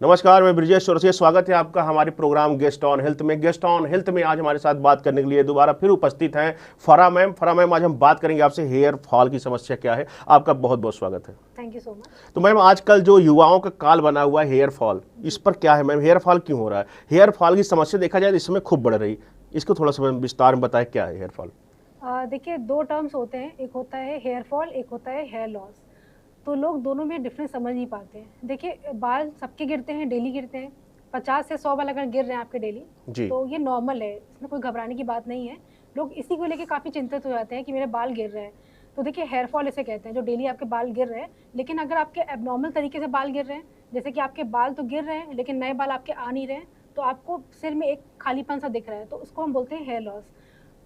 नमस्कार, मैं ब्रिजेश चौरसिया। स्वागत है आपका हमारे प्रोग्राम गेस्ट ऑन हेल्थ में। गेस्ट ऑन हेल्थ में आज हमारे साथ बात करने के लिए दोबारा फिर उपस्थित हैं फराह मैम। फराह मैम, आज हम बात करेंगे आपसे हेयर फॉल की समस्या क्या है। आपका बहुत बहुत स्वागत है। Thank you so much. तो मैम, आजकल जो युवाओं का काल बना हुआ है हेयर फॉल, इस पर क्या है मैम? हेयर फॉल क्यों हो रहा है? हेयर फॉल की समस्या देखा जाए तो इस समय खूब बढ़ रही, इसको थोड़ा सा विस्तार में बताएं, क्या है हेयर फॉल? देखिए, दो टर्म्स होते हैं, एक होता है हेयर फॉल, एक होता है हेयर लॉस। तो लोग दोनों में डिफरेंस समझ नहीं पाते हैं। देखिए, बाल सबके गिरते हैं, डेली गिरते हैं। 50 से 100 बाल अगर गिर रहे हैं आपके डेली, जी तो ये नॉर्मल है, इसमें कोई घबराने की बात नहीं है। लोग इसी को लेके काफ़ी चिंतित हो जाते हैं कि मेरे बाल गिर रहे हैं। तो देखिए, हेयर फॉल इसे कहते हैं, जो डेली आपके बाल गिर रहे हैं। लेकिन अगर आपके एबनॉर्मल तरीके से बाल गिर रहे हैं, जैसे कि आपके बाल तो गिर रहे हैं लेकिन नए बाल आपके आ नहीं रहे हैं, तो आपको सिर में एक खालीपन सा दिख रहा है, तो उसको हम बोलते हैं हेयर लॉस।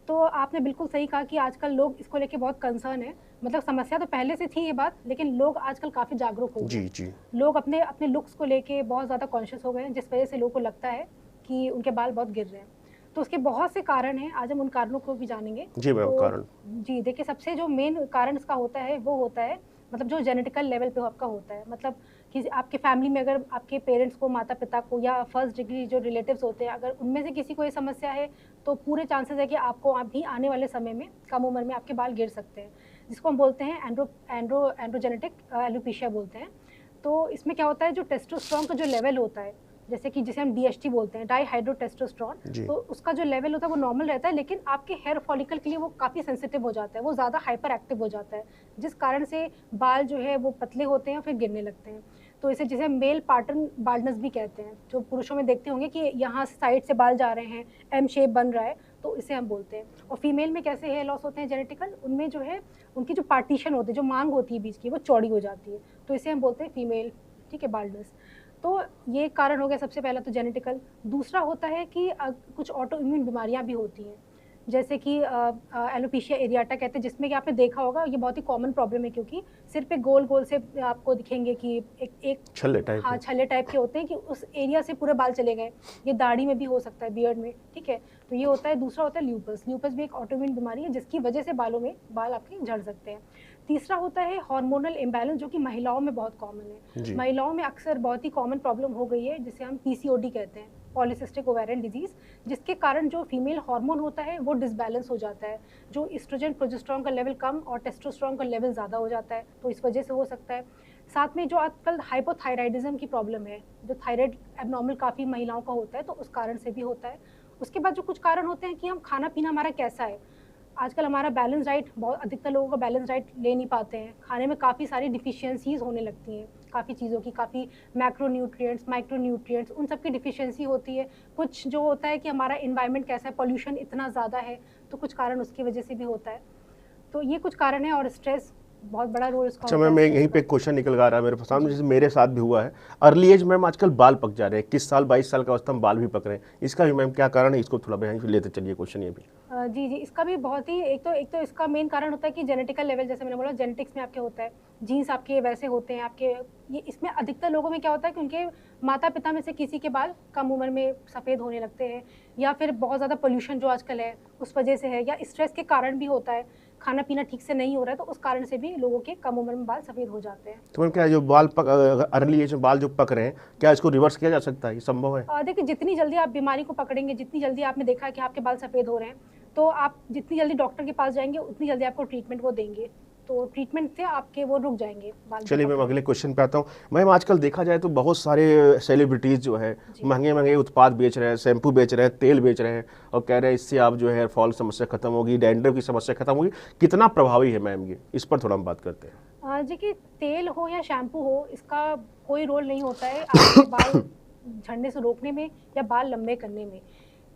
तो आपने बिल्कुल सही कहा कि आजकल लोग इसको लेके बहुत कंसर्न है। मतलब समस्या तो पहले से थी ये बात, लेकिन लोग आजकल काफ़ी जागरूक हो गए जी हैं। जी लोग अपने अपने लुक्स को लेके बहुत ज़्यादा कॉन्शियस हो गए हैं, जिस वजह से लोगों को लगता है कि उनके बाल बहुत गिर रहे हैं। तो उसके बहुत से कारण हैं, आज हम उन कारणों को भी जानेंगे। जी मैम, तो कारण? जी, देखिए, सबसे जो मेन कारण इसका होता है वो होता है, मतलब जो जेनेटिकल लेवल पे आपका होता है। मतलब कि आपके फैमिली में अगर आपके पेरेंट्स को, माता पिता को, या फर्स्ट डिग्री जो रिलेटिव्स होते हैं, अगर उनमें से किसी को ये समस्या है, तो पूरे चांसेस है कि आपको अभी आने वाले समय में कम उम्र में आपके बाल गिर सकते हैं, जिसको हम बोलते हैं एंड्रोजेनेटिक एलोपेशिया बोलते हैं। तो इसमें क्या होता है, जो टेस्टोस्टेरोन का जो लेवल होता है, जैसे कि जिसे हम डीएचटी बोलते हैं, डाईहाइड्रोटेस्टोस्टेरोन, जी तो उसका जो लेवल होता है वो नॉर्मल रहता है, लेकिन आपके हेयर फॉलिकल के लिए वो काफ़ी सेंसिटिव हो जाता है, वो ज़्यादा हाइपर एक्टिव हो जाता है, जिस कारण से बाल जो है वो पतले होते हैं, फिर गिरने लगते हैं। तो इसे जिसे मेल पैटर्न बाल्डनेस भी कहते हैं। जो पुरुषों में देखते होंगे कि यहाँ साइड से बाल जा रहे हैं, एम शेप बन रहा है, तो इसे हम बोलते हैं। और फीमेल में कैसे हेयर लॉस होते हैं जेनेटिकल, उनमें जो है उनकी जो पार्टीशन होती है, जो मांग होती है बीच की, वो चौड़ी हो जाती है, तो इसे हम बोलते हैं फीमेल, ठीक है, बाल्डनेस। तो ये कारण हो गया सबसे पहला तो जेनेटिकल। दूसरा होता है कि कुछ ऑटो इम्यून बीमारियां भी होती हैं, जैसे कि एलोपेशिया एरियाटा कहते हैं, जिसमें कि आपने देखा होगा, ये बहुत ही कॉमन प्रॉब्लम है, क्योंकि सिर पे गोल गोल से आपको दिखेंगे कि एक एक छल्ले टाइप हाँ, है। छल्ले टाइप के होते हैं कि उस एरिया से पूरे बाल चले गए। ये दाढ़ी में भी हो सकता है, बियर्ड में, ठीक है। तो ये होता है। दूसरा होता है ल्यूपस। ल्यूपस भी एक ऑटोइम्यून बीमारी है, जिसकी वजह से बालों में बाल आपके झड़ सकते हैं। तीसरा होता है हार्मोनल इम्बैलेंस, जो कि महिलाओं में बहुत कॉमन है। जी महिलाओं में अक्सर बहुत ही कॉमन प्रॉब्लम हो गई है, जिसे हम पीसीओडी कहते हैं, पॉलीसिस्टिक ओवेरियन डिजीज, जिसके कारण जो फीमेल हार्मोन होता है वो डिसबैलेंस हो जाता है। जो एस्ट्रोजन प्रोजेस्टेरोन का लेवल कम और टेस्टोस्टेरोन का लेवल ज़्यादा हो जाता है, तो इस वजह से हो सकता है। साथ में जो आजकल हाइपोथायराइडिज्म की प्रॉब्लम है, जो थायराइड एबनॉर्मल काफ़ी महिलाओं का होता है, तो उस कारण से भी होता है। उसके बाद जो कुछ कारण होते हैं कि हम खाना पीना हमारा कैसा है। आजकल हमारा बैलेंस डाइट, बहुत अधिकतर लोगों का बैलेंस डाइट ले नहीं पाते हैं। खाने में काफ़ी सारी डिफिशियंसीज़ होने लगती हैं, काफ़ी चीज़ों की, काफ़ी मैक्रोन्यूट्रिएंट्स, माइक्रोन्यूट्रिएंट्स, उन सब की डिफिशियंसी होती है। कुछ जो होता है कि हमारा एनवायरनमेंट कैसा है, पॉल्यूशन इतना ज़्यादा है, तो कुछ कारण उसकी वजह से भी होता है। तो ये कुछ कारण है। और स्ट्रेस, बहुत बड़ा रोल इसका अच्छा होता है, मैम, स्ट्रेस यहीं पे का। एक क्वेश्चन निकल आ रहा है मेरे सामने, जी जैसे मेरे साथ भी हुआ है। अर्ली एज मैम, आजकल बाल पक जा रहे हैं, 21 साल 22 साल का अवस्था में बाल भी पक रहे हैं। इसका भी मैम क्या कारण है? इसको थोड़ा बयान लेते चलिए क्वेश्चन ये भी। जी, जी, इसका भी बहुत ही, एक तो इसका मेन कारण होता है कि जेनेटिकल लेवल, जैसे मैंने बोला, जेनेटिक्स में आपके होता है, जीन्स आपके वैसे होते हैं आपके। ये इसमें अधिकतर लोगों में क्या होता है कि उनके माता-पिता में से किसी के बाल कम उम्र में सफ़ेद होने लगते हैं, या फिर बहुत ज़्यादा पॉल्यूशन जो आजकल है, उस वजह से है, या स्ट्रेस के कारण भी होता है। खाना-पीना ठीक से नहीं हो रहा है, तो उस कारण से भी लोगों के कम उम्र में बाल सफ़ेद हो जाते हैं। तो मैम, क्या जो बाल पक, अर्ली एज में बाल जो पक रहे हैं, क्या इसको रिवर्स किया जा सकता है? ये संभव है? देखिए, जितनी जल्दी आप बीमारी को पकड़ेंगे, जितनी जल्दी आपने देखा है कि आपके बाल सफ़ेद हो रहे हैं, तो आप जितनी जल्दी डॉक्टर के पास जाएँगे, उतनी जल्दी आपको ट्रीटमेंट वो देंगे। तो ट्रीटमेंट से आपके वो रुक जाएँगे, बाल जो चलिए पक मैम, रहे हैं। अगले क्वेश्चन पे आता हूँ। मैम, आजकल देखा जाए तो बहुत सारे सेलिब्रिटीज़ जो है जी। महंगे महंगे उत्पाद बेच रहे हैं, शैम्पू बेच रहे हैं, तेल बेच रहे हैं, और कह रहे हैं इससे आप जो है हेयर फॉल समस्या खत्म होगी, डैंड्रफ की समस्या खत्म होगी। कितना प्रभावी है मैम ये? इस पर थोड़ा हम बात करते हैं। देखिए, तेल हो या शैम्पू हो, इसका कोई रोल नहीं होता है आपके बाल झड़ने से रोकने में या बाल लंबे करने में।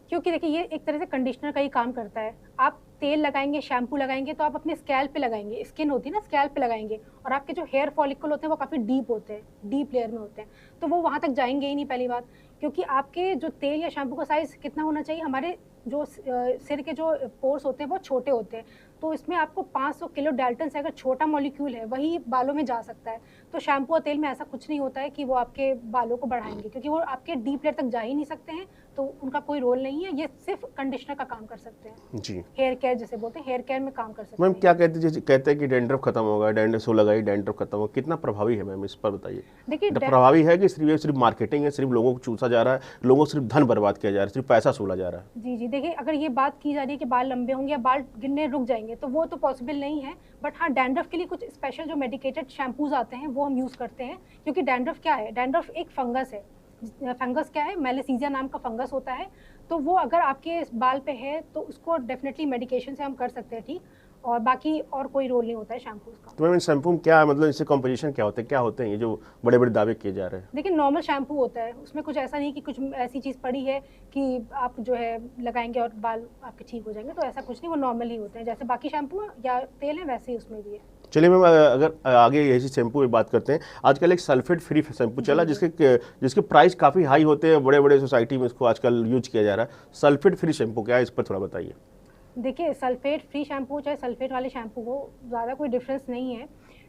क्योंकि देखिए, ये एक तरह से कंडीशनर का ही काम करता है। आप तेल लगाएँगे, शैम्पू लगाएँगे, तो आप अपने स्कैल्प पे लगाएँगे, स्किन होती है ना, स्कैल्प पे लगाएँगे, और आपके जो हेयर फॉलिकल होते हैं वो काफ़ी डीप होते हैं, डीप लेयर में होते हैं। तो वो वहाँ तक जाएँगे ही नहीं, पहली बात। क्योंकि आपके जो तेल या शैम्पू का साइज़ कितना होना चाहिए, हमारे जो सिर के जो पोर्स होते हैं वो छोटे होते हैं। तो इसमें आपको 500 किलो डाल्टन से अगर छोटा मॉलिक्यूल है वही बालों में जा सकता है। तो शैम्पू और तेल में ऐसा कुछ नहीं होता है कि वो आपके बालों को बढ़ाएंगे, क्योंकि वो आपके डीप लेयर तक जा ही नहीं सकते हैं, तो उनका कोई रोल नहीं है। ये सिर्फ कंडीशनर का काम कर सकते हैं जी हेयर केयर जिसे बोलते हैं, हेयर केयर में काम कर सकते मैम, हैं। क्या कहते हैं कि डैंड्रफ खत्म होगा, डैंड्रफ सो लगाई डैंड्रफ खत्म होगा, कितना प्रभावी है मैम, इस पर बताइए। देखिए प्रभावी है कि सिर्फ मार्केटिंग है, सिर्फ लोगों को चूसा जा रहा है, लोगों को सिर्फ धन बर्बाद किया जा रहा है, सिर्फ पैसा सूला जा रहा है? जी जी, देखिए अगर ये बात की जा रही है कि बाल लंबे होंगे या बाल गिरने रुक जाएंगे, तो वो तो पॉसिबल नहीं है। बट हाँ, डैंड्रफ के लिए कुछ स्पेशल जो मेडिकेटेड शैम्पूज आते हैं वो हम यूज़ करते हैं, क्योंकि डैंड्रफ क्या है, डैंड्रफ एक फंगस है। फंगस क्या है, मेलेसीजिया नाम का फंगस होता है। तो वो अगर आपके बाल पे है तो उसको डेफिनेटली मेडिकेशन से हम कर सकते हैं ठीक, और बाकी और कोई रोल नहीं होता है शैम्पूज का। तो मैम इन शैम्पू में क्या मतलब, इससे कॉम्पोजिशन क्या होते हैं ये जो बड़े बड़े दावे किए जा रहे हैं? देखिए नॉर्मल शैम्पू होता है, उसमें कुछ ऐसा नहीं कि कुछ ऐसी चीज़ पड़ी है कि आप जो है लगाएंगे और बाल आपके ठीक हो जाएंगे, तो ऐसा कुछ नहीं, वो नॉर्मल ही होते हैं जैसे बाकी शैम्पू या तेल है वैसे ही उसमें भी है। चलिए मैम, अगर आगे यही शैम्पू की बात करते हैं, आजकल एक सल्फेट फ्री शैम्पू चला जिसके प्राइस काफ़ी हाई होते हैं, बड़े बड़े सोसाइटी में इसको आजकल यूज किया जा रहा है। सल्फेट फ्री शैम्पू क्या है, इस पर थोड़ा बताइए। देखिए सल्फेट फ्री शैम्पू चाहे सल्फेट वाले शैम्पू हो, ज़्यादा कोई डिफरेंस नहीं है।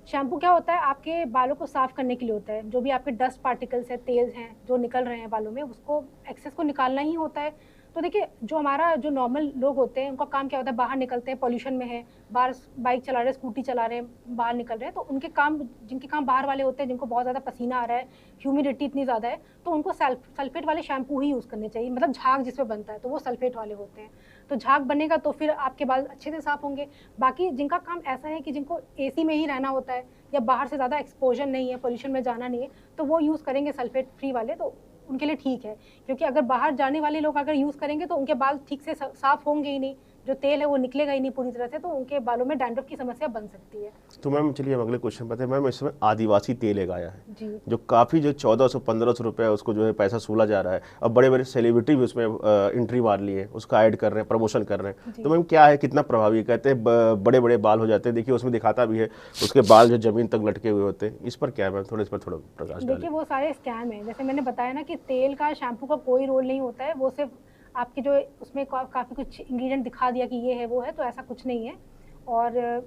शैम्पू क्या होता है, आपके बालों को साफ़ करने के लिए होता है। जो भी आपके डस्ट पार्टिकल्स हैं, तेल हैं जो निकल रहे हैं बालों में, उसको एक्सेस को निकालना ही होता है। तो देखिए जो हमारा जो नॉर्मल लोग होते हैं उनका काम क्या होता है, बाहर निकलते हैं, पॉल्यूशन में है, बाहर बाइक चला रहे हैं, स्कूटी चला रहे हैं, बाहर निकल रहे हैं, तो उनके काम, जिनके काम बाहर वाले होते हैं, जिनको बहुत ज़्यादा पसीना आ रहा है, ह्यूमिडिटी इतनी ज़्यादा है, तो उनको सल्फेट वाले शैम्पू ही यूज़ करने चाहिए। मतलब झाग जिसमें बनता है तो वो सल्फेट वाले होते हैं, तो झाग बनेगा तो फिर आपके बाल अच्छे से साफ़ होंगे। बाकी जिनका काम ऐसा है कि जिनको एसी में ही रहना होता है या बाहर से ज़्यादा एक्सपोजर नहीं है, पोल्यूशन में जाना नहीं है, तो वो यूज़ करेंगे सल्फेट फ्री वाले, तो उनके लिए ठीक है। क्योंकि अगर बाहर जाने वाले लोग अगर यूज़ करेंगे तो उनके बाल ठीक से साफ़ होंगे ही नहीं, जो तेल है वो निकलेगा ही नहीं पूरी तरह से, तो उनके बालों में डैंड्रफ की समस्या बन सकती है। तो मैम चलिए हम अगले क्वेश्चन पर थे। मैम इसमें आदिवासी तेल एक आया है जी जो काफ़ी, जो 1400-1500 रुपये उसको जो है पैसा सूला जा रहा है। अब बड़े बड़े सेलिब्रिटी भी उसमें एंट्री मार लिए, उसका ऐड कर रहे हैं, प्रमोशन कर रहे हैं। तो मैम क्या है, कितना प्रभावी? कहते हैं बड़े बड़े बाल हो जाते हैं, देखिए उसमें दिखाता भी है उसके बाल जो ज़मीन तक लटके हुए होते हैं। इस पर क्या है मैम, इस पर थोड़ा प्रकाश डालें। देखिए वो सारे स्कैम है, जैसे मैंने बताया ना कि तेल का शैम्पू का कोई रोल नहीं होता है, वो सिर्फ आपके जो उसमें काफ़ी कुछ इंग्रेडिएंट दिखा दिया कि ये है वो है, तो ऐसा कुछ नहीं है। और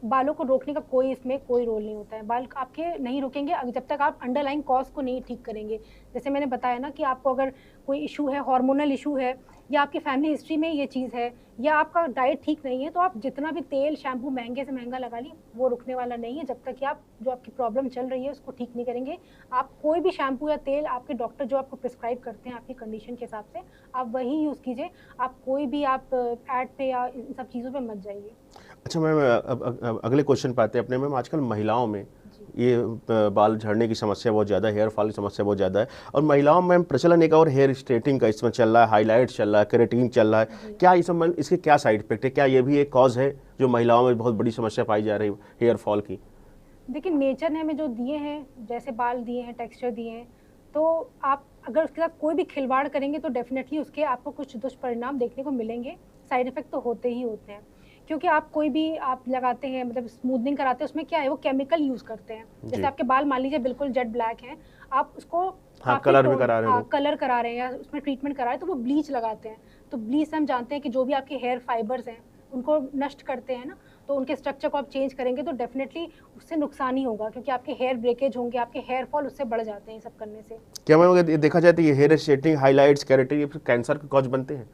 बालों को रोकने का कोई इसमें कोई रोल नहीं होता है। बाल आपके नहीं रुकेंगे जब तक आप अंडरलाइन कॉज को नहीं ठीक करेंगे। जैसे मैंने बताया ना कि आपको अगर कोई इशू है, हार्मोनल इशू है, या आपकी फैमिली हिस्ट्री में ये चीज़ है, या आपका डाइट ठीक नहीं है, तो आप जितना भी तेल शैम्पू महंगे से महंगा लगा ली, वो रुकने वाला नहीं है जब तक कि आप जो आपकी प्रॉब्लम चल रही है उसको ठीक नहीं करेंगे। आप कोई भी शैम्पू या तेल आपके डॉक्टर जो आपको प्रिस्क्राइब करते हैं आपकी कंडीशन के हिसाब से, आप वही यूज़ कीजिए। आप कोई भी आप ऐड पे या इन सब चीज़ों पे मत जाइए। अच्छा मैम, अब अगले क्वेश्चन पे आते हैं अपने। मैम आजकल महिलाओं में ये बाल झड़ने की समस्या बहुत ज़्यादा है, हेयर फॉल की समस्या बहुत ज़्यादा है, और महिलाओं में प्रचलन एक और हेयर स्ट्रेटिंग का इसमें चल रहा है, हाईलाइट चल रहा है, केराटिन चल रहा है। क्या ये सब, इसके क्या साइड इफेक्ट है? क्या ये भी एक कॉज है जो महिलाओं में बहुत बड़ी समस्या पाई जा रही है हेयर फॉल की? देखिए नेचर ने हमें जो दिए हैं, जैसे बाल दिए हैं, टेक्सचर दिए हैं, तो आप अगर उसके साथ कोई भी खिलवाड़ करेंगे तो डेफिनेटली उसके आपको कुछ दुष्परिणाम देखने को मिलेंगे। साइड इफेक्ट तो होते ही होते हैं, क्योंकि आप कोई भी आप लगाते हैं, मतलब स्मूथनिंग कराते हैं, उसमें क्या है, वो केमिकल यूज़ करते हैं। जैसे आपके बाल मान लीजिए बिल्कुल जेट ब्लैक हैं, आप उसको कलर भी करा रहे हैं, कलर करा रहे हैं या उसमें ट्रीटमेंट करा रहे हैं, तो वो ब्लीच लगाते हैं। तो ब्लीच से हम जानते हैं कि जो भी आपके हेयर फाइबर्स हैं उनको नष्ट करते हैं ना, तो उनके स्ट्रक्चर को आप चेंज करेंगे तो डेफिनेटली उससे नुकसान ही होगा, क्योंकि आपके हेयर ब्रेकेज होंगे, आपके हेयर फॉल उससे बढ़ जाते हैं सब करने से। क्या मैम अगर देखा जाए तो ये हेयर स्ट्रेटिंग, हाईलाइट्स, केराटिन, ये कैंसर के कॉज बनते हैं?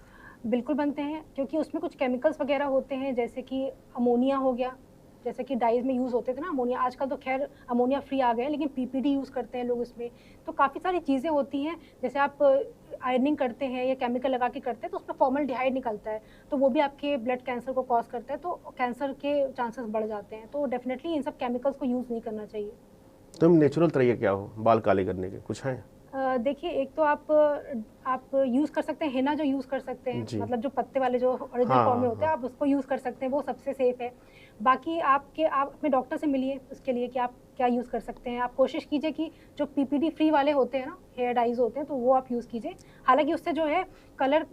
बिल्कुल बनते हैं, क्योंकि उसमें कुछ केमिकल्स वगैरह होते हैं, जैसे कि अमोनिया हो गया, जैसे कि डाइज में यूज़ होते थे ना अमोनिया, आजकल तो खैर अमोनिया फ्री आ गए हैं, लेकिन पीपीडी यूज़ करते हैं लोग इसमें। तो काफ़ी सारी चीज़ें होती हैं, जैसे आप आयरनिंग करते हैं या केमिकल लगा के करते हैं तो उसमें फॉर्मल्डिहाइड निकलता है, तो वो भी आपके ब्लड कैंसर को कॉज करता है, तो कैंसर के चांसेस बढ़ जाते हैं। तो डेफिनेटली इन सब केमिकल्स को यूज़ नहीं करना चाहिए। तो नेचुरल तरीके क्या हो बाल काले करने के, कुछ हैं? देखिए एक तो आप यूज़ कर सकते हैं हिना, जो यूज़ कर सकते हैं, मतलब जो पत्ते वाले जो ओरिजिनल फॉर्म में होते हैं, आप उसको यूज़ कर सकते हैं, वो सबसे सेफ है। बाकी आप अपने डॉक्टर से मिलिए उसके लिए कि आप क्या यूज़ कर सकते हैं। आप कोशिश कीजिए कि जो पीपीडी फ्री वाले होते हैं ना, हेयर डाइज होते हैं, तो वो आप यूज़ कीजिए। हालांकि उससे जो है कलर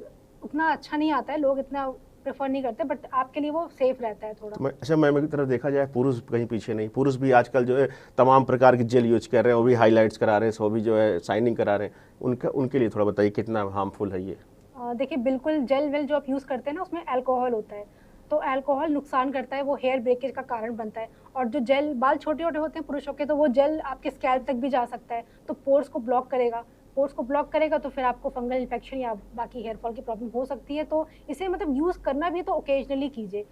उतना अच्छा नहीं आता है, लोग इतना प्रेफर नहीं करते, बट आपके लिए वो सेफ रहता है थोड़ा। अच्छा मैम की तरफ देखा जाए, पुरुष कहीं पीछे नहीं, पुरुष भी आजकल जो है तमाम प्रकार की जेल यूज कर रहे हैं, वो भी हाईलाइट्स करा रहे हैं, वो भी जो है शाइनिंग करा रहे हैं, उनके लिए थोड़ा बताइए कितना हार्मफुल है ये? देखिए बिल्कुल जेल वेल जो आप यूज़ करते हैं ना, उसमें अल्कोहल होता है, तो अल्कोहल नुकसान करता है, वो हेयर ब्रेकेज का कारण बनता है। और जो जेल, बाल छोटे छोटे होते हैं पुरुषों के, तो वो जेल आपके स्कैल्प तक भी जा सकता है, तो पोर्स को ब्लॉक करेगा। पोर्स को ब्लॉक करेगा तो फिर आपको फंगल इन्फेक्शन या बाकी हेयर फॉल की प्रॉब्लम हो सकती है। तो इसे मतलब यूज़ करना भी तो ओकेजनली कीजिए।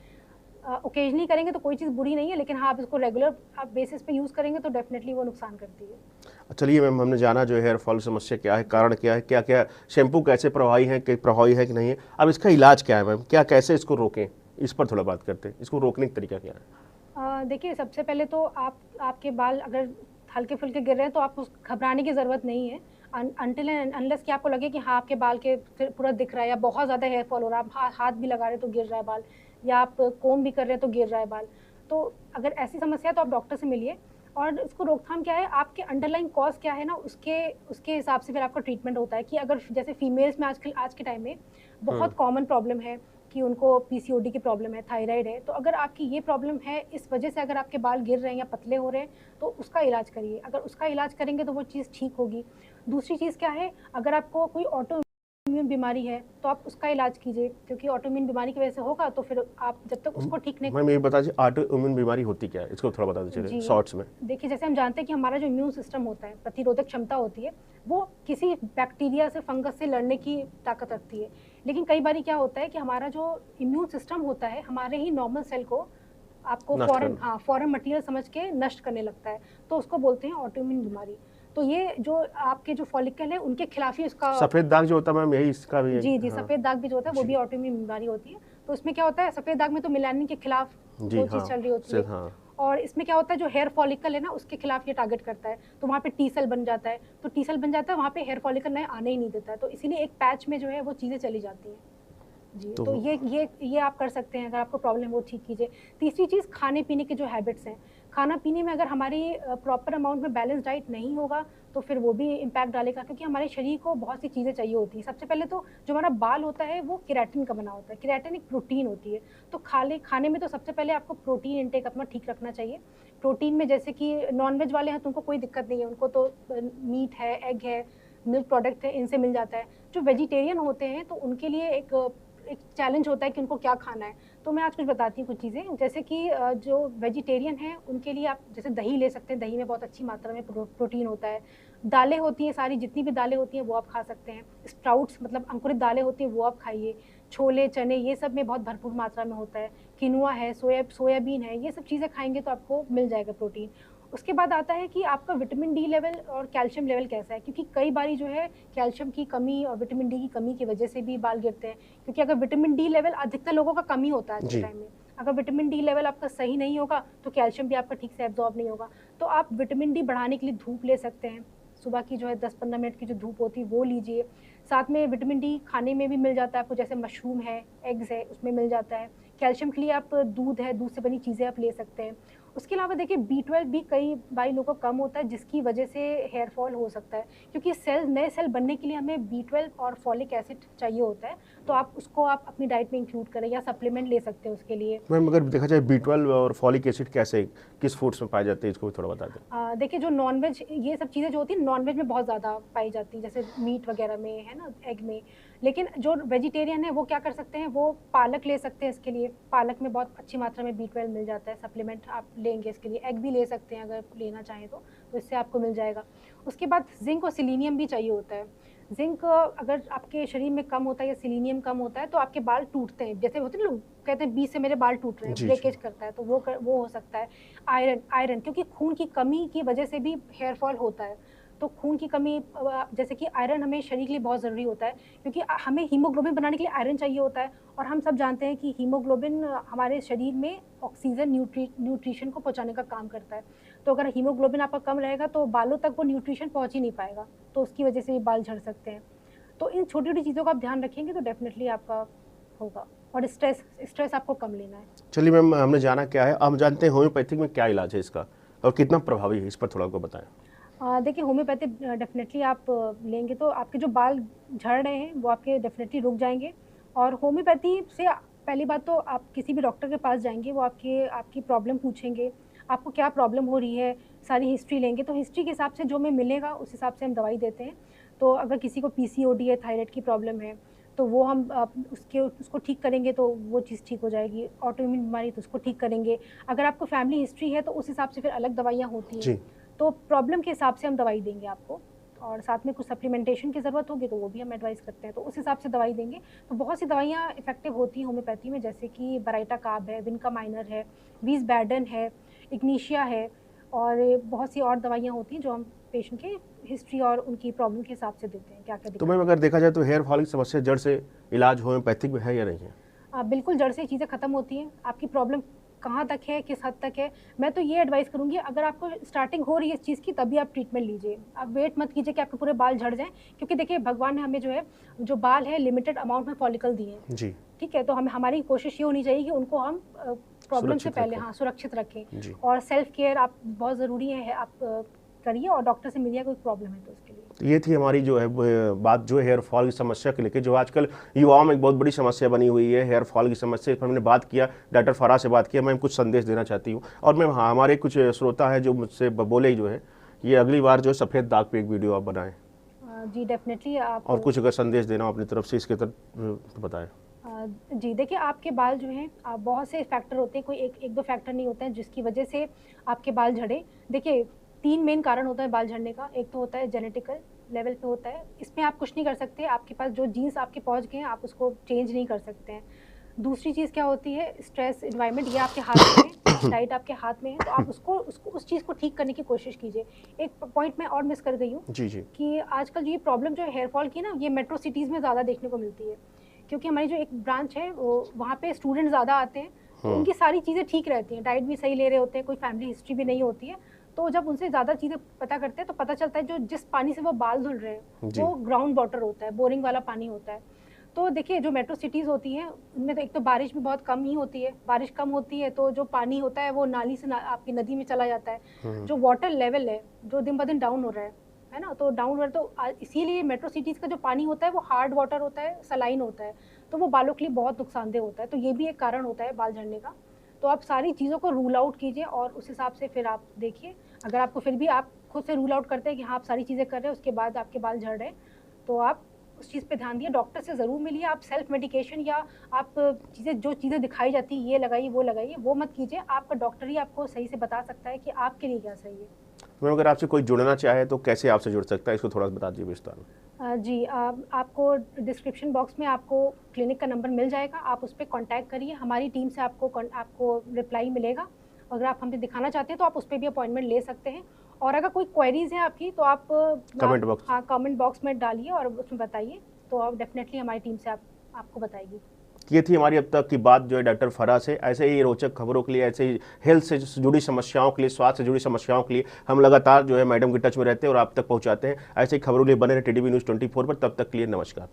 ओकेजनली करेंगे तो कोई चीज़ बुरी नहीं है, लेकिन हाँ, आप इसको रेगुलर आप बेसिस पे यूज़ करेंगे तो डेफिनेटली वो नुकसान करती है। चलिए मैम, हमने जाना जो हेयर फॉल समस्या क्या है, कारण क्या है, क्या क्या शैम्पू कैसे प्रभावी है, कि प्रभावी है कि नहीं है। अब इसका इलाज क्या है मैम, क्या कैसे इसको रोकें, इस पर थोड़ा बात करते हैं। इसको रोकने का तरीका क्या है? देखिए, सबसे पहले तो आपके बाल अगर हल्के फुल्के गिर रहे हैं तो आप उस घबराने की ज़रूरत नहीं है। अनटिल एंड अनलेस कि आपको लगे कि हाँ, आपके बाल के फिर पूरा दिख रहा है या बहुत ज़्यादा हेयर फॉल हो रहा है, आप हाथ भी लगा रहे हैं तो गिर रहा है बाल, या आप कोम भी कर रहे हैं तो गिर रहा है बाल। तो अगर ऐसी समस्या है तो आप डॉक्टर से मिलिए। और इसको रोकथाम क्या है, आपके अंडरलाइंग कॉज क्या है ना, उसके हिसाब से फिर आपका ट्रीटमेंट होता है। कि अगर जैसे फीमेल्स में आज के टाइम में बहुत कॉमन प्रॉब्लम है कि उनको पीसीओडी की प्रॉब्लम है, थायराइड है। तो अगर आपकी ये प्रॉब्लम है, इस वजह से अगर आपके बाल गिर रहे हैं या पतले हो रहे हैं, तो उसका इलाज करिए। अगर उसका इलाज करेंगे तो वो चीज़ ठीक होगी। दूसरी चीज़ क्या है, अगर आपको कोई ऑटो इम्यून बीमारी है तो आप उसका इलाज कीजिए, क्योंकि ऑटो इम्यून बीमारी की वजह से होगा तो फिर आप जब तक उसको ठीक नहीं। मैम ये बता दीजिए, ऑटो इम्यून बीमारी होती क्या है, इसको थोड़ा बता दीजिए शॉर्ट्स में। देखिए, जैसे हम जानते हैं कि हमारा जो इम्यून सिस्टम होता है, प्रतिरोधक क्षमता होती है, वो किसी बैक्टीरिया से, फंगस से लड़ने की ताकत रखती है। लेकिन कई बार क्या होता है कि हमारा जो इम्यून सिस्टम होता है, हमारे ही नॉर्मल सेल को आपको फॉरेन मटेरियल समझ के नष्ट करने लगता है। तो उसको बोलते हैं ऑटो इम्यून बीमारी। तो ये जो आपके जो फॉलिकल है, उनके खिलाफ ही उसका सफेद दाग जो होता है मैम, यही इसका भी जी हाँ। सफेद दाग भी जो होता है वो भी ऑटो इम्यून बीमारी होती है। तो इसमें क्या होता है, सफेद दाग में तो मेलानिन के खिलाफ वो चीज़ चल रही होती है। हाँ। और इसमें क्या होता है, जो हेयर फॉलिकल है ना, उसके खिलाफ ये टारगेट करता है। तो वहाँ पे टी सेल बन जाता है। तो टी सेल बन जाता है, वहाँ पे हेयर फॉलिकल नए आने ही नहीं देता है। तो इसीलिए एक पैच में जो है वो चीज़ें चली जाती हैं जी। तो ये आप कर सकते हैं, अगर आपको प्रॉब्लम वो ठीक कीजिए। तीसरी चीज़, खाने पीने के जो हैबिट्स हैं, खाना पीने में अगर हमारी प्रॉपर अमाउंट में बैलेंस डाइट नहीं होगा तो फिर वो भी इम्पैक्ट डालेगा, क्योंकि हमारे शरीर को बहुत सी चीज़ें चाहिए होती हैं। सबसे पहले तो जो हमारा बाल होता है वो केराटिन का बना होता है। केराटिन एक प्रोटीन होती है। तो खाने में तो सबसे पहले आपको प्रोटीन इंटेक अपना ठीक रखना चाहिए। प्रोटीन में जैसे कि नॉनवेज वाले हैं तो उनको कोई दिक्कत नहीं है, उनको तो मीट है, एग है, मिल्क प्रोडक्ट है, इनसे मिल जाता है। जो वेजिटेरियन होते हैं तो उनके लिए एक चैलेंज होता है कि उनको क्या खाना है। तो मैं आज कुछ बताती हूँ कुछ चीज़ें, जैसे कि जो वेजिटेरियन है उनके लिए आप जैसे दही ले सकते हैं। दही में बहुत अच्छी मात्रा में प्रोटीन होता है। दालें होती हैं, सारी जितनी भी दालें होती हैं वो आप खा सकते हैं। स्प्राउट्स मतलब अंकुरित दालें होती हैं वो आप खाइए। छोले, चने, ये सब में बहुत भरपूर मात्रा में होता है। किनुआ है, सोयाबीन है, ये सब चीज़ें खाएंगे तो आपको मिल जाएगा प्रोटीन। उसके बाद आता है कि आपका विटामिन डी लेवल और कैल्शियम लेवल कैसा है, क्योंकि कई बारी जो है कैल्शियम की कमी और विटामिन डी की कमी की वजह से भी बाल गिरते हैं। क्योंकि अगर विटामिन डी लेवल, अधिकतर लोगों का कमी होता है आज के टाइम में, अगर विटामिन डी लेवल आपका सही नहीं होगा तो कैल्शियम भी आपका ठीक से एब्जॉर्ब नहीं होगा। तो आप विटामिन डी बढ़ाने के लिए धूप ले सकते हैं। सुबह की जो है 10-15 मिनट की जो धूप होती है वो लीजिए। साथ में विटामिन डी खाने में भी मिल जाता है आपको, जैसे मशरूम है, एग्स है, उसमें मिल जाता है। कैल्शियम के लिए आप दूध है, दूध से बनी चीज़ें आप ले सकते हैं। उसके अलावा देखिए, B12 भी कई बार लोगों को कम होता है, जिसकी वजह से हेयर फॉल हो सकता है। क्योंकि नए सेल बनने के लिए हमें B12 और फॉलिक एसिड चाहिए होता है। तो आप अपनी डाइट में इंक्लूड करें या सप्लीमेंट ले सकते हैं उसके लिए। मैम अगर देखा जाए B12 और फॉलिक एसिड कैसे, किस फूड्स में पाए जाते हैं, इसको भी थोड़ा बता दें। देखिए, जो नॉनवेज, ये सब चीज़ें जो होती हैं नॉनवेज में बहुत ज़्यादा पाई जाती हैं, जैसे मीट वगैरह में है ना, एग में। लेकिन जो वेजिटेरियन है वो क्या कर सकते हैं, वो पालक ले सकते हैं इसके लिए। पालक में बहुत अच्छी मात्रा में B12 मिल जाता है, सप्लीमेंट आप लेंगे इसके लिए। एग भी ले सकते हैं अगर लेना चाहें तो इससे आपको मिल जाएगा। उसके बाद जिंक और सिलीनियम भी चाहिए होता है। जिंक अगर आपके शरीर में कम होता है या सिलीनियम कम होता है तो आपके बाल टूटते हैं। जैसे होते हैं लोग कहते हैं 20 से मेरे बाल टूट रहे हैं, ब्रेकेज करता है, तो वो हो सकता है। आयरन, क्योंकि खून की कमी की वजह से भी हेयर फॉल होता है। तो खून की कमी, जैसे कि आयरन हमें शरीर के लिए बहुत ज़रूरी होता है, क्योंकि हमें हीमोग्लोबिन बनाने के लिए आयरन चाहिए होता है। और हम सब जानते हैं कि हीमोग्लोबिन हमारे शरीर में ऑक्सीजन न्यूट्रिशन को पहुंचाने का काम करता है। तो अगर हीमोग्लोबिन आपका कम रहेगा तो बालों तक वो न्यूट्रिशन पहुंच ही नहीं पाएगा, तो उसकी वजह से भी बाल झड़ सकते हैं। तो इन छोटी छोटी चीज़ों का आप ध्यान रखेंगे तो डेफिनेटली आपका होगा। और स्ट्रेस आपको कम लेना है। चलिए मैम, हमने जाना क्या है, हम जानते हैं होम्योपैथिक में क्या इलाज है इसका और कितना प्रभावी है, इस पर थोड़ा आपको बताएं। देखिए, होम्योपैथी डेफिनेटली आप लेंगे तो आपके जो बाल झड़ रहे हैं वो आपके डेफिनेटली रुक जाएंगे। और होम्योपैथी से पहली बात तो आप किसी भी डॉक्टर के पास जाएंगे, वो आपकी प्रॉब्लम पूछेंगे, आपको क्या प्रॉब्लम हो रही है, सारी हिस्ट्री लेंगे। तो हिस्ट्री के हिसाब से जो हमें मिलेगा उस हिसाब से हम दवाई देते हैं। तो अगर किसी को PCOD है, थायराइड की प्रॉब्लम है, तो वो हम उसको ठीक करेंगे तो वो चीज़ ठीक हो जाएगी। ऑटोइम्यून बीमारी तो उसको ठीक करेंगे। अगर आपको फैमिली हिस्ट्री है तो उस हिसाब से फिर अलग दवाइयाँ होती जी। हैं। तो प्रॉब्लम के हिसाब से हम दवाई देंगे आपको, और साथ में कुछ सप्लीमेंटेशन की ज़रूरत होगी तो वो भी हम एडवाइस करते हैं, तो उस हिसाब से दवाई देंगे। तो बहुत सी दवाइयाँ इफ़ेक्टिव होती हैं होम्योपैथी में, जैसे कि बराइटा कार्ब है, विनका माइनर है, वीज़बैडन है, इग्निशिया है, और बहुत सी और दवाइयाँ होती हैं जो हम पेशेंट के हिस्ट्री और उनकी प्रॉब्लम के हिसाब से देते हैं, क्या-क्या तो दिक्कत मैम अगर देखा जाए तो हेयर फॉल की समस्या जड़ से इलाज होम्योपैथिक में है या नहीं है? बिल्कुल जड़ से चीज़ें ख़त्म होती हैं। आपकी प्रॉब्लम कहाँ तक है, किस हद तक है, मैं तो ये एडवाइस करूँगी, अगर आपको स्टार्टिंग हो रही है इस चीज़ की तभी आप ट्रीटमेंट लीजिए। आप वेट मत कीजिए कि आपके पूरे बाल झड़ जाएँ, क्योंकि देखिए भगवान ने हमें जो है, जो बाल है लिमिटेड अमाउंट में फॉलिकल दिए हैं, जी। ठीक है? तो हमारी कोशिश ये होनी चाहिए कि उनको हम प्रॉब्लम से सुरक्षित पहले रखें। सुरक्षित रखें। जी। और सेल्फ केयर आप बहुत ज़रूरी है आप करिए, और डॉक्टर से मिलिए कोई प्रॉब्लम है तो उसके लिए। तो ये थी हमारी जो है बात जो हेयर फॉल की समस्या को लेकर, जो आजकल युवाओं में एक बहुत बड़ी समस्या बनी हुई है हेयर फॉल की समस्या। इस पर हमने बात किया, डॉक्टर फराह से बात किया। मैं कुछ संदेश देना चाहती हूँ, और मैं हमारे कुछ श्रोता है जो मुझसे बोले जो है ये अगली बार जो सफ़ेद दाग पे एक वीडियो आप बनाएं। जी डेफिनेटली आप, और कुछ अगर संदेश देना हो अपनी तरफ से इसके तरफ बताएं। जी देखिए, आपके बाल जो हैं, बहुत से फैक्टर होते हैं, कोई एक दो फैक्टर नहीं होते हैं जिसकी वजह से आपके बाल झड़े। देखिए 3 मेन कारण होता है बाल झड़ने का। एक तो होता है जेनेटिकल लेवल पे होता है, इसमें आप कुछ नहीं कर सकते, आपके पास जो जीन्स आपके पहुंच गए हैं आप उसको चेंज नहीं कर सकते हैं। दूसरी चीज़ क्या होती है, स्ट्रेस एनवायरनमेंट, ये आपके हाथ में है, डाइट आपके हाथ में है, तो आप उसको उस चीज़ को ठीक करने की कोशिश कीजिए। एक पॉइंट मैं और मिस कर गई हूँ जी जी। कि आजकल जो ये प्रॉब्लम जो है हेयर फॉल की ना, ये मेट्रो सिटीज़ में ज़्यादा देखने को मिलती है, क्योंकि हमारी जो एक ब्रांच है वो वहाँ पे स्टूडेंट ज़्यादा आते हैं, तो उनकी सारी चीज़ें ठीक रहती हैं, डाइट भी सही ले रहे होते हैं, कोई फैमिली हिस्ट्री भी नहीं होती है। तो जब उनसे ज़्यादा चीज़ें पता करते हैं तो पता चलता है जो जिस पानी से वो बाल धुल रहे हैं जी। वो ग्राउंड वाटर होता है, बोरिंग वाला पानी होता है। तो देखिए जो मेट्रो सिटीज़ होती हैं उनमें तो एक तो बारिश भी बहुत कम ही होती है, बारिश कम होती है तो जो पानी होता है वो नाली से आपकी नदी में चला जाता है। जो वाटर लेवल है जो दिन ब दिन डाउन हो रहा है ना, तो डाउन हो रहा है, तो इसीलिए मेट्रो सिटीज़ का जो पानी होता है वो हार्ड वाटर होता है, सलाइन होता है, तो वो बालों के लिए बहुत नुकसानदेह होता है। तो ये भी एक कारण होता है बाल झड़ने का। तो आप सारी चीज़ों को रूल आउट कीजिए और उस हिसाब से फिर आप देखिए। अगर आपको फिर भी आप खुद से रूल आउट करते हैं कि हाँ आप सारी चीज़ें कर रहे हैं, उसके बाद आपके बाल झड़ रहे हैं, तो आप उस चीज़ पे ध्यान दिए, डॉक्टर से ज़रूर मिलिए। आप सेल्फ मेडिकेशन या आप जो चीज़ें दिखाई जाती है ये लगाइए वो लगाइए, वो मत कीजिए। आपका डॉक्टर ही आपको सही से बता सकता है कि आपके लिए क्या सही है। मैम अगर आपसे कोई जुड़ना चाहे तो कैसे आपसे जुड़ सकता है, इसको थोड़ा सा बता दीजिए विस्तार में। जी आपको डिस्क्रिप्शन बॉक्स में आपको क्लिनिक का नंबर मिल जाएगा, आप उस पर कॉन्टैक्ट करिए, हमारी टीम से आपको रिप्लाई मिलेगा। अगर आप हमें दिखाना चाहते हैं तो आप उस पर भी अपॉइंटमेंट ले सकते हैं। और अगर कोई क्वेरीज है आपकी तो आप कमेंट बॉक्स। हाँ कमेंट बॉक्स में डालिए और उसमें बताइए, तो आप डेफिनेटली हमारी टीम से आपको बताएगी। ये थी हमारी अब तक की बात जो है डॉक्टर फराह से। ऐसे ही रोचक खबरों के लिए, ऐसे ही हेल्थ से जुड़ी समस्याओं के लिए, स्वास्थ्य से जुड़ी समस्याओं के लिए हम लगातार जो है मैडम के टच में रहते हैं और आप तक पहुंचाते हैं। ऐसे ही खबरों के लिए बने रहे TDV News 24 पर। तब तक के लिए नमस्कार।